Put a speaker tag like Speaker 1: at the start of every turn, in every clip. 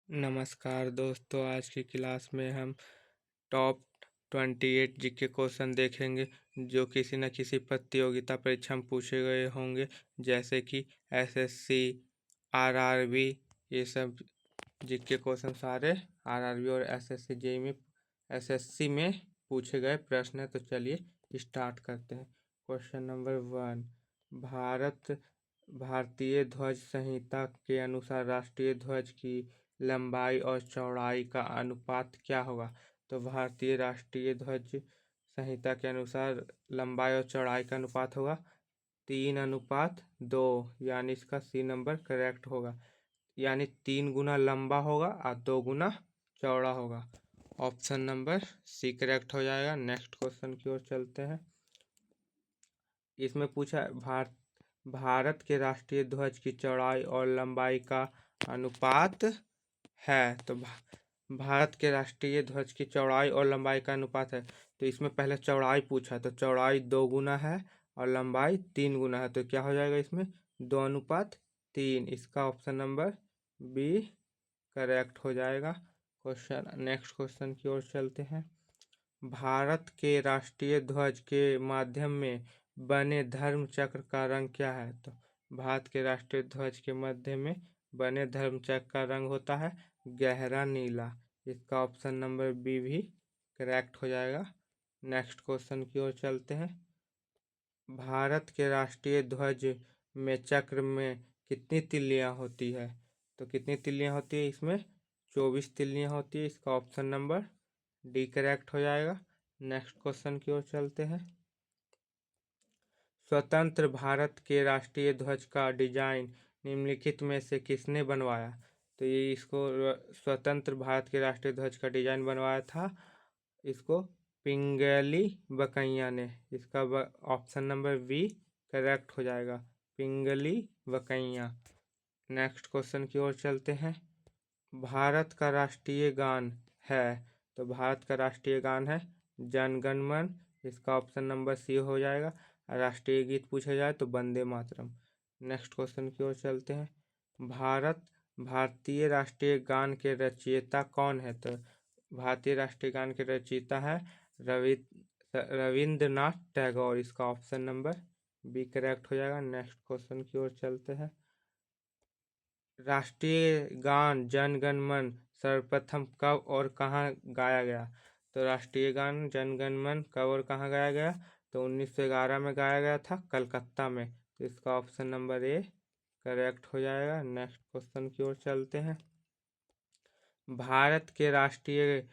Speaker 1: नमस्कार दोस्तों, आज की क्लास में हम टॉप 28 जीके क्वेश्चन देखेंगे जो किसी न किसी प्रतियोगिता परीक्षा में पूछे गए होंगे, जैसे कि एसएससी, आरआरबी। ये सब जीके क्वेश्चन सारे आरआरबी और एसएससी में पूछे गए प्रश्न है। तो चलिए स्टार्ट करते हैं। Question number 1। भारतीय ध्वज संहिता के अनुसार राष्ट्रीय ध्वज की लंबाई और चौड़ाई का अनुपात क्या होगा? तो भारतीय राष्ट्रीय ध्वज संहिता के अनुसार लंबाई और चौड़ाई का अनुपात होगा 3:2, यानी इसका सी नंबर करेक्ट होगा। यानी 3 गुना लंबा होगा और 2 गुना चौड़ा होगा। ऑप्शन नंबर सी करेक्ट हो जाएगा। नेक्स्ट क्वेश्चन की ओर चलते हैं। इसमें पूछा भारत के राष्ट्रीय ध्वज की चौड़ाई और लंबाई का अनुपात है। तो भारत के राष्ट्रीय ध्वज की चौड़ाई और लंबाई का अनुपात है। तो इसमें पहले चौड़ाई पूछा, तो चौड़ाई 2 गुना है और लंबाई 3 गुना है। तो क्या हो जाएगा इसमें 2:3। इसका ऑप्शन नंबर बी करेक्ट हो जाएगा। नेक्स्ट क्वेश्चन की ओर चलते हैं। भारत के राष्ट्रीय ध्वज के माध्यम में बने धर्म चक्र का रंग क्या है? तो भारत के राष्ट्रीय ध्वज के मध्य में बने धर्म चक्र का रंग होता है गहरा नीला। इसका ऑप्शन नंबर बी भी करेक्ट हो जाएगा। नेक्स्ट क्वेश्चन की ओर चलते हैं। भारत के राष्ट्रीय ध्वज में चक्र में कितनी तिल्लियां होती है? तो कितनी तिल्लियां होती है इसमें? 24 तिल्लियां होती है। इसका ऑप्शन नंबर डी करेक्ट हो जाएगा। नेक्स्ट क्वेश्चन की ओर चलते हैं। स्वतंत्र भारत के राष्ट्रीय ध्वज का डिजाइन निम्नलिखित में से किसने बनवाया? तो ये इसको स्वतंत्र भारत के राष्ट्रीय ध्वज का डिजाइन बनवाया था इसको पिंगली बकैया ने। इसका ऑप्शन नंबर बी करेक्ट हो जाएगा, पिंगली बकैया। नेक्स्ट क्वेश्चन की ओर चलते हैं। भारत का राष्ट्रीय गान है। तो भारत का राष्ट्रीय गान है जन गण मन। इसका ऑप्शन नंबर सी हो जाएगा। राष्ट्रीय गीत पूछा जाए तो वंदे मातरम। नेक्स्ट क्वेश्चन की ओर चलते हैं। भारतीय राष्ट्रीय गान के रचयिता कौन है? तो भारतीय राष्ट्रीय गान के रचयिता है रविंद्रनाथ टैगोर। इसका ऑप्शन नंबर बी करेक्ट हो जाएगा। नेक्स्ट क्वेश्चन की ओर चलते हैं। राष्ट्रीय गान जन गण मन सर्वप्रथम कब और कहाँ गाया गया? तो राष्ट्रीय गान जन गण मन कब और कहाँ गाया गया? तो 1911 में गाया गया था कलकत्ता में। तो इसका ऑप्शन नंबर ए करेक्ट हो जाएगा। नेक्स्ट क्वेश्चन की ओर चलते हैं। भारत के राष्ट्रीय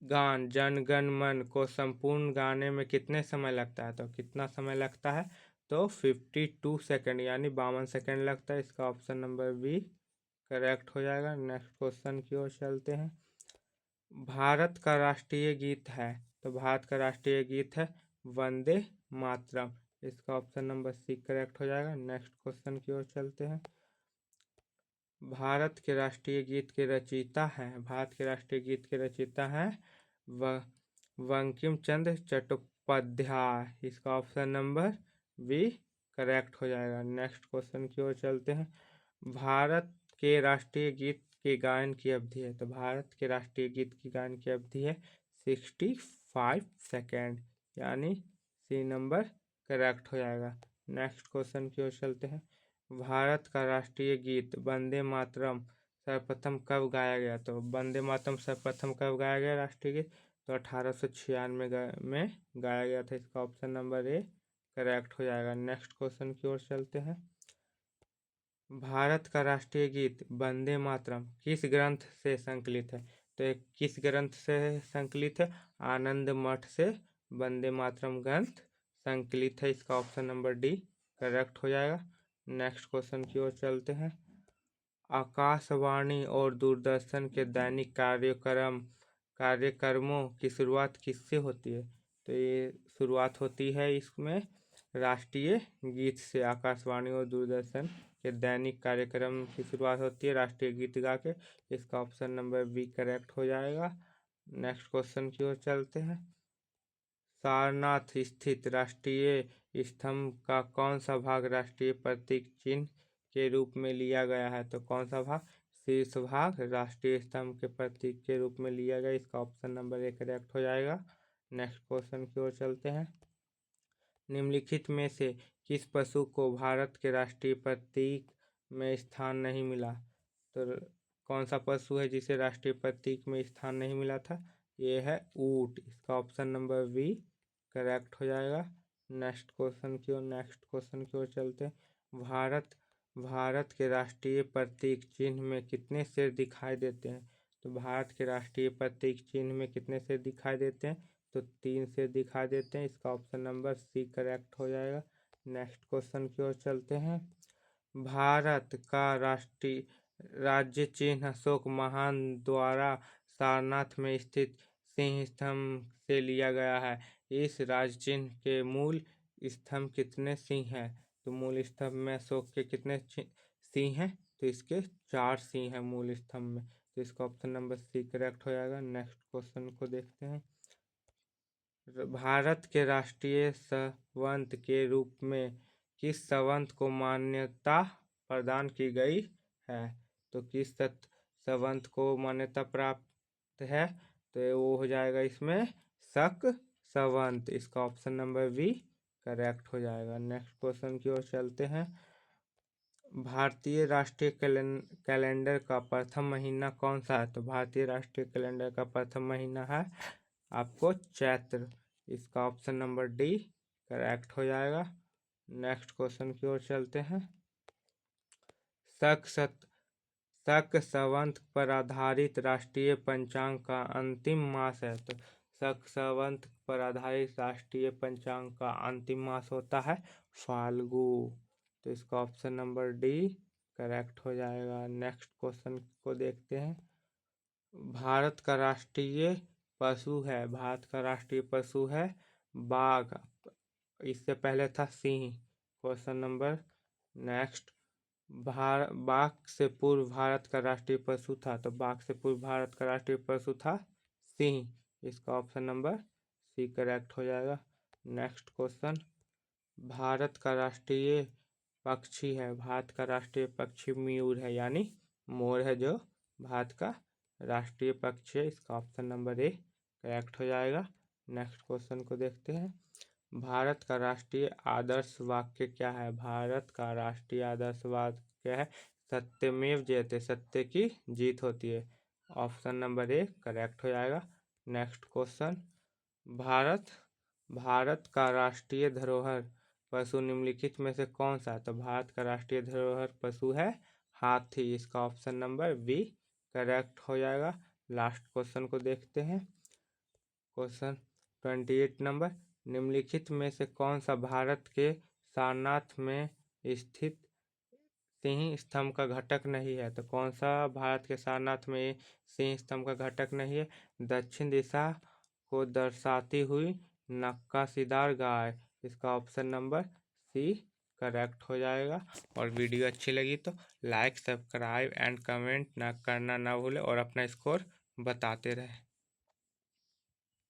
Speaker 1: गान जन गण मन को संपूर्ण गाने में कितने समय लगता है? तो कितना समय लगता है? तो 52 सेकेंड, यानी 52 सेकेंड लगता है। इसका ऑप्शन नंबर बी करेक्ट हो जाएगा। नेक्स्ट क्वेश्चन की ओर चलते हैं। भारत का राष्ट्रीय गीत है। तो भारत का राष्ट्रीय गीत है वंदे मातरम। इसका ऑप्शन नंबर सी करेक्ट हो जाएगा। नेक्स्ट क्वेश्चन की ओर चलते हैं। भारत के राष्ट्रीय गीत के रचयिता हैं। भारत के राष्ट्रीय गीत के रचयिता हैं बंकिम चंद्र चट्टोपाध्याय। इसका ऑप्शन नंबर बी करेक्ट हो जाएगा। नेक्स्ट क्वेश्चन की ओर चलते हैं। भारत के राष्ट्रीय गीत के गायन की अवधि है। तो भारत के राष्ट्रीय गीत की गायन की अवधि है 65 सेकेंड, यानी सी नंबर करेक्ट हो जाएगा। नेक्स्ट क्वेश्चन की ओर चलते हैं। भारत का राष्ट्रीय गीत वंदे मातरम सर्वप्रथम कब गाया गया? तो वंदे मातरम सर्वप्रथम कब गाया गया राष्ट्रीय गीत? तो 1896 में गाया गया था। इसका ऑप्शन नंबर ए करेक्ट हो जाएगा। नेक्स्ट क्वेश्चन की ओर चलते हैं। भारत का राष्ट्रीय गीत वंदे मातरम किस ग्रंथ से संकलित है? तो एक किस ग्रंथ से संकलित है? आनंद मठ से वंदे मातरम ग्रंथ संकलित है। इसका ऑप्शन नंबर डी करेक्ट हो जाएगा। नेक्स्ट क्वेश्चन की ओर चलते हैं। आकाशवाणी और दूरदर्शन के दैनिक कार्यक्रमों की शुरुआत किससे होती है? तो ये शुरुआत होती है इसमें राष्ट्रीय गीत से। आकाशवाणी और दूरदर्शन के दैनिक कार्यक्रम की शुरुआत होती है राष्ट्रीय गीत गा के। इसका ऑप्शन नंबर बी करेक्ट हो जाएगा। नेक्स्ट क्वेश्चन की ओर चलते हैं। सारनाथ स्थित राष्ट्रीय स्तंभ का कौन सा भाग राष्ट्रीय प्रतीक चिन्ह के रूप में लिया गया है? तो कौन सा भाग? शीर्ष भाग राष्ट्रीय स्तंभ के प्रतीक के रूप में लिया गया। इसका ऑप्शन नंबर 1 करेक्ट हो जाएगा। नेक्स्ट क्वेश्चन की ओर चलते हैं। निम्नलिखित में से किस पशु को भारत के राष्ट्रीय प्रतीक में स्थान नहीं मिला? तो कौन सा पशु है जिसे राष्ट्रीय प्रतीक में स्थान नहीं मिला था? ये है ऊंट। इसका ऑप्शन नंबर बी करेक्ट हो जाएगा। नेक्स्ट क्वेश्चन की ओर चलते हैं। भारत के राष्ट्रीय प्रतीक चिन्ह में कितने सिर दिखाई देते हैं? तो भारत के राष्ट्रीय प्रतीक चिन्ह में कितने सिर दिखाई देते हैं? तो 3 सिर दिखाई देते हैं। इसका ऑप्शन नंबर सी करेक्ट हो जाएगा। नेक्स्ट क्वेश्चन की ओर चलते हैं। भारत का राष्ट्रीय राज्य चिन्ह अशोक महान द्वारा सारनाथ में स्थित सिंह स्तंभ से लिया गया है। इस राज्य चिन्ह के मूल स्तंभ कितने सिंह हैं? तो मूल स्तंभ में अशोक के कितने सिंह हैं? तो इसके 4 सिंह हैं मूल स्तंभ में। तो इसका ऑप्शन नंबर सी करेक्ट हो जाएगा। नेक्स्ट क्वेश्चन को देखते हैं। भारत के राष्ट्रीय संवंत के रूप में किस संवंत को मान्यता प्रदान की गई है? तो किस संवंत को मान्यता प्राप्त है? तो वो हो जाएगा इसमें शक संवंत। इसका ऑप्शन नंबर बी करेक्ट हो जाएगा। नेक्स्ट क्वेश्चन की ओर चलते हैं। भारतीय राष्ट्रीय कैलेंडर का प्रथम महीना कौन सा है? तो भारतीय राष्ट्रीय कैलेंडर का प्रथम महीना है आपको चैत्र। इसका ऑप्शन नंबर डी करेक्ट हो जाएगा। नेक्स्ट क्वेश्चन की ओर चलते हैं। शक संवत पर आधारित राष्ट्रीय पंचांग का अंतिम मास है। तो शक संवत पर आधारित राष्ट्रीय पंचांग का अंतिम मास होता है फाल्गु। तो इसका ऑप्शन नंबर डी करेक्ट हो जाएगा। नेक्स्ट क्वेश्चन को देखते हैं। भारत का राष्ट्रीय पशु है बाघ। इससे पहले था सिंह। Question number next. बाघ से पूर्व भारत का राष्ट्रीय पशु था। तो बाघ से पूर्व भारत का राष्ट्रीय पशु था सिंह। इसका ऑप्शन नंबर सी करेक्ट हो जाएगा। Next question. भारत का राष्ट्रीय पक्षी मयूर है, यानी मोर है जो भारत का राष्ट्रीय पक्षी है। इसका ऑप्शन नंबर ए करेक्ट हो जाएगा। नेक्स्ट क्वेश्चन को देखते हैं। भारत का राष्ट्रीय आदर्श वाक्य क्या है? भारत का राष्ट्रीय आदर्श वाक्य है सत्यमेव जयते, सत्य की जीत होती है। ऑप्शन नंबर ए करेक्ट हो जाएगा। Next question. भारत का राष्ट्रीय धरोहर पशु निम्नलिखित में से कौन सा? तो भारत का राष्ट्रीय धरोहर पशु है हाथी। इसका ऑप्शन नंबर बी करेक्ट हो जाएगा। लास्ट क्वेश्चन को देखते हैं। Question 28 number. निम्नलिखित में से कौन सा भारत के सारनाथ में स्थित सिंह स्तंभ का घटक नहीं है? तो कौन सा भारत के सारनाथ में सिंह स्तंभ का घटक नहीं है? दक्षिण दिशा को दर्शाती हुई नक्काशीदार गाय। इसका ऑप्शन नंबर सी करेक्ट हो जाएगा। और वीडियो अच्छी लगी तो लाइक, सब्सक्राइब एंड कमेंट करना ना भूलें और अपना स्कोर बताते रहें।